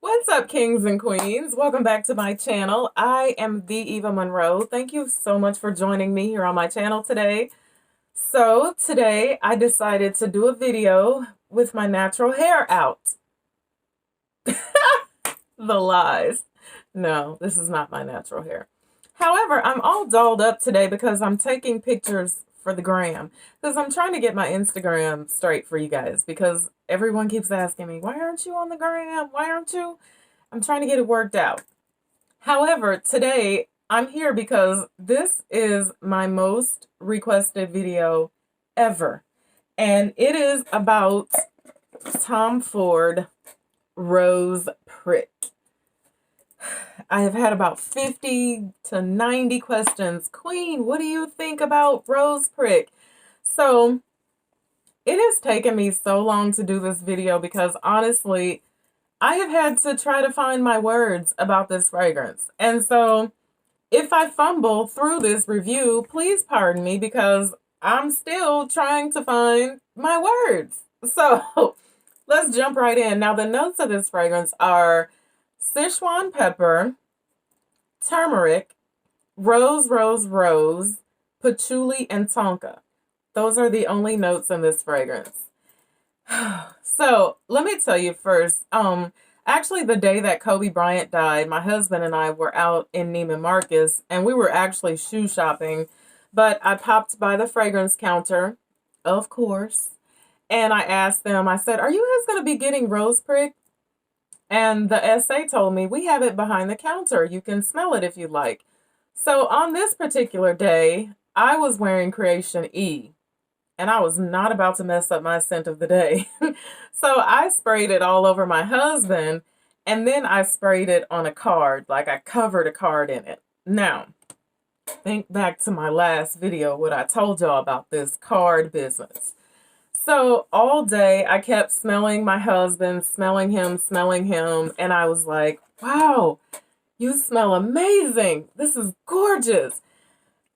What's up, kings and queens? Welcome back to my channel. I am the Eva Monroe. Thank you so much for joining me here on my channel today. So today I decided to do a video with my natural hair out. The lies. No, this is not my natural hair. However, I'm all dolled up today because I'm taking pictures for the gram. Because I'm trying to get my Instagram straight for you guys. Because everyone keeps asking me, why aren't you on the gram? Why aren't you? I'm trying to get it worked out. However, today I'm here because this is my most requested video ever. And it is about Tom Ford Rose Prick. I have had about 50 to 90 questions. Queen, what do you think about Rose Prick? So it has taken me so long to do this video because honestly, I have had to try to find my words about this fragrance. And so if I fumble through this review, please pardon me because I'm still trying to find my words. So let's jump right in. Now, the notes of this fragrance are Sichuan pepper, turmeric, rose, rose, rose, patchouli, and tonka. Those are the only notes in this fragrance. So let me tell you first, actually the day that Kobe Bryant died, my husband and I were out in Neiman Marcus and we were actually shoe shopping, but I popped by the fragrance counter, of course, and I asked them, I said, are you guys going to be getting Rose Prick? And the SA told me, we have it behind the counter. You can smell it if you like. So on this particular day, I was wearing Creation E. And I was not about to mess up my scent of the day. So I sprayed it all over my husband, and then I sprayed it on a card, like I covered a card in it. Now, think back to my last video, what I told y'all about this card business. So all day I kept smelling my husband, smelling him, and I was like, wow, you smell amazing. This is gorgeous.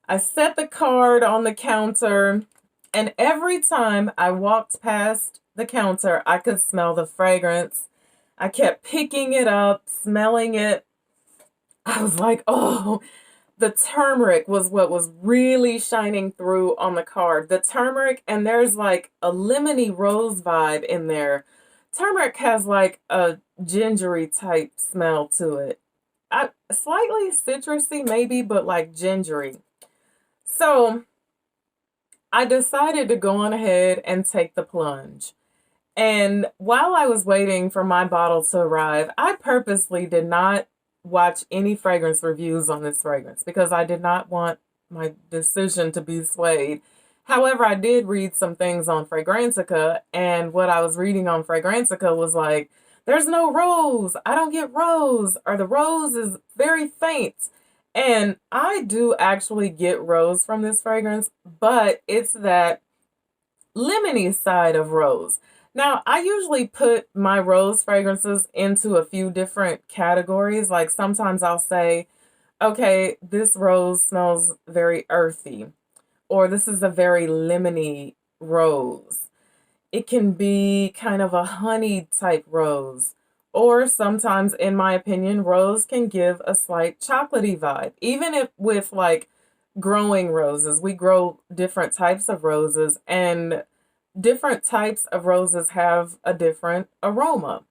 I set the card on the counter, and every time I walked past the counter, I could smell the fragrance. I kept picking it up, smelling it. I was like, oh, the turmeric was what was really shining through on the card. The turmeric, and there's like a lemony rose vibe in there. Turmeric has like a gingery type smell to it. Slightly citrusy maybe, but like gingery. So I decided to go on ahead and take the plunge. And while I was waiting for my bottle to arrive, I purposely did not watch any fragrance reviews on this fragrance because I did not want my decision to be swayed. However, I did read some things on Fragrantica, and what I was reading on Fragrantica was like, there's no rose, I don't get rose, or the rose is very faint. And I do actually get rose from this fragrance, but it's that lemony side of rose. Now, I usually put my rose fragrances into a few different categories. Like sometimes I'll say, okay, this rose smells very earthy, or this is a very lemony rose. It can be kind of a honey type rose. Or sometimes, in my opinion, rose can give a slight chocolatey vibe. Even if with like growing roses, we grow different types of roses, and different types of roses have a different aroma.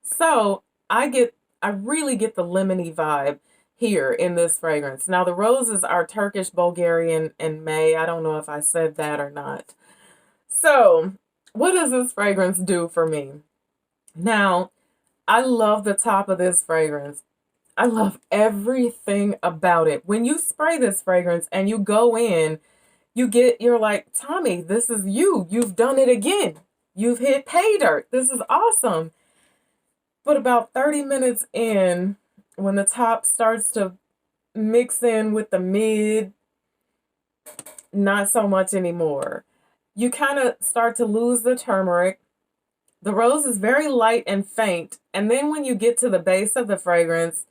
So I really get the lemony vibe here in this fragrance. Now the roses are Turkish, Bulgarian, and May. I don't know if I said that or not. So what does this fragrance do for me? Now, I love the top of this fragrance. I love everything about it. When you spray this fragrance and you go in, you're like, Tommy, this is you. You've done it again. You've hit pay dirt. This is awesome. But about 30 minutes in, when the top starts to mix in with the mid, not so much anymore. You kind of start to lose the turmeric. The rose is very light and faint. And then when you get to the base of the fragrance,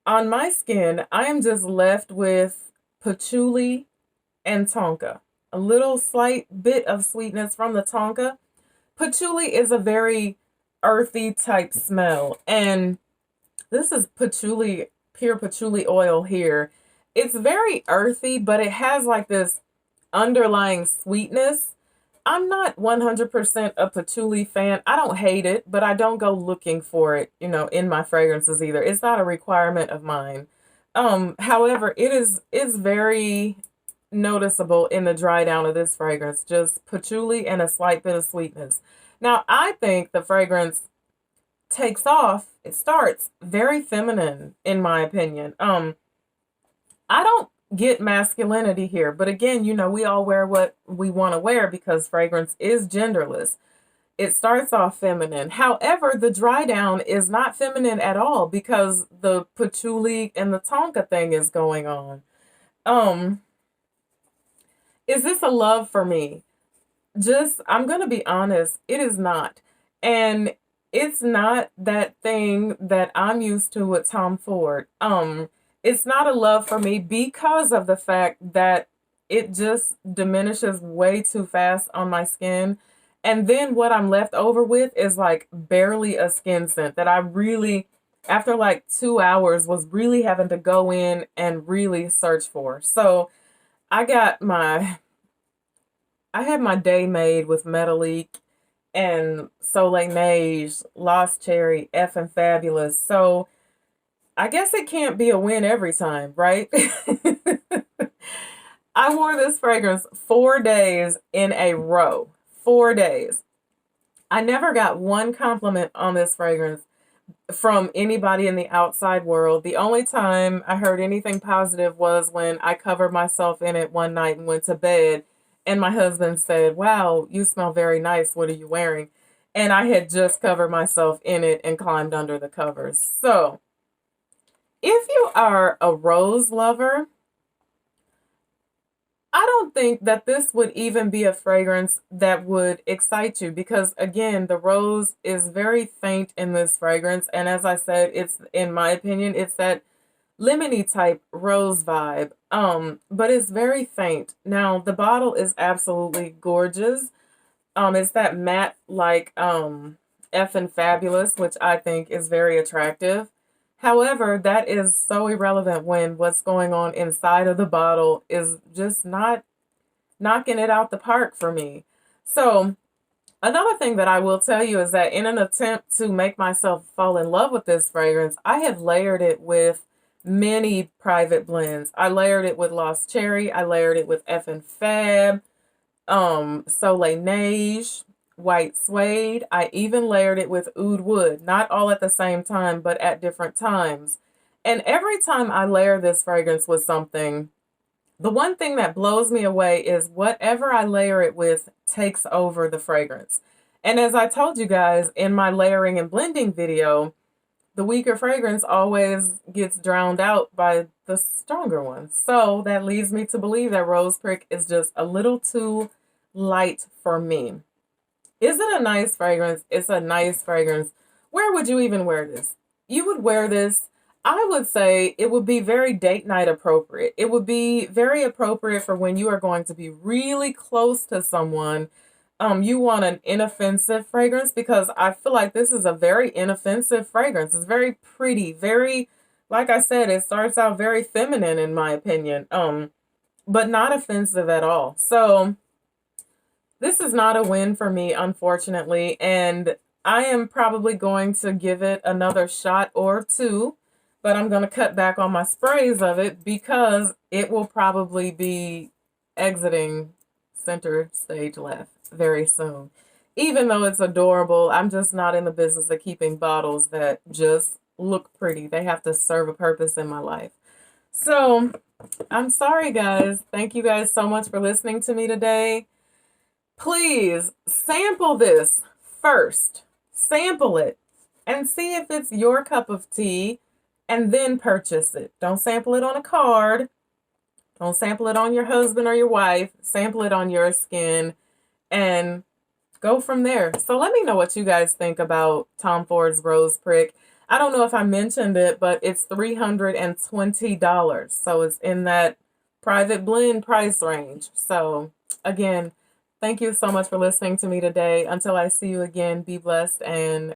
on my skin, I am just left with patchouli and tonka. A little slight bit of sweetness from the tonka. Patchouli is a very earthy type smell. And this is patchouli, pure patchouli oil here. It's very earthy, but it has like this underlying sweetness. I'm not 100% a patchouli fan. I don't hate it, but I don't go looking for it, in my fragrances either. It's not a requirement of mine. However, it's very noticeable in the dry down of this fragrance, just patchouli and a slight bit of sweetness. Now, I think the fragrance takes off, it starts very feminine in my opinion. I don't get masculinity here, but again, we all wear what we want to wear because fragrance is genderless. It starts off feminine. However, the dry down is not feminine at all because the patchouli and the tonka thing is going on. Um, is this a love for me? Just, I'm going to be honest, it is not. And it's not that thing that I'm used to with Tom Ford. It's not a love for me because of the fact that it just diminishes way too fast on my skin. And then what I'm left over with is like barely a skin scent that I really, after like 2 hours, was really having to go in and really search for. So I got my I had my day made with Metalique and Soleil Neige, Lost Cherry, F and Fabulous. So I guess it can't be a win every time, right? I wore this fragrance 4 days in a row. 4 days. I never got one compliment on this fragrance from anybody in the outside world. The only time I heard anything positive was when I covered myself in it one night and went to bed. And my husband said, "Wow, you smell very nice. What are you wearing?" And I had just covered myself in it and climbed under the covers. So, if you are a rose lover, I don't think that this would even be a fragrance that would excite you because, again, the rose is very faint in this fragrance. And as I said, it's, in my opinion, it's that lemony type rose vibe. But it's very faint. Now, the bottle is absolutely gorgeous. It's that matte like F and Fabulous, which I think is very attractive. However, that is so irrelevant when what's going on inside of the bottle is just not knocking it out the park for me. So, another thing that I will tell you is that in an attempt to make myself fall in love with this fragrance, I have layered it with many private blends. I layered it with Lost Cherry, I layered it with F and Fab, Soleil Neige, White Suede. I even layered it with Oud Wood, not all at the same time, but at different times. And every time I layer this fragrance with something, the one thing that blows me away is whatever I layer it with takes over the fragrance. And as I told you guys in my layering and blending video, the weaker fragrance always gets drowned out by the stronger one. So that leads me to believe that Rose Prick is just a little too light for me. Is it a nice fragrance? It's a nice fragrance. Where would you even wear this? You would wear this, I would say it would be very date night appropriate. It would be very appropriate for when you are going to be really close to someone. You want an inoffensive fragrance because I feel like this is a very inoffensive fragrance. It's very pretty, very, like I said, it starts out very feminine in my opinion, but not offensive at all. So this is not a win for me, unfortunately, and I am probably going to give it another shot or two, but I'm going to cut back on my sprays of it because it will probably be exiting center stage left very soon. Even though it's adorable, I'm just not in the business of keeping bottles that just look pretty. They have to serve a purpose in my life. So, I'm sorry, guys. Thank you guys so much for listening to me today. Please sample this first. Sample it and see if it's your cup of tea and then purchase it. Don't sample it on a card. Don't sample it on your husband or your wife. Sample it on your skin and go from there. So let me know what you guys think about Tom Ford's Rose Prick. I don't know if I mentioned it, but it's $320. So it's in that private blend price range. So again, thank you so much for listening to me today. Until I see you again, be blessed and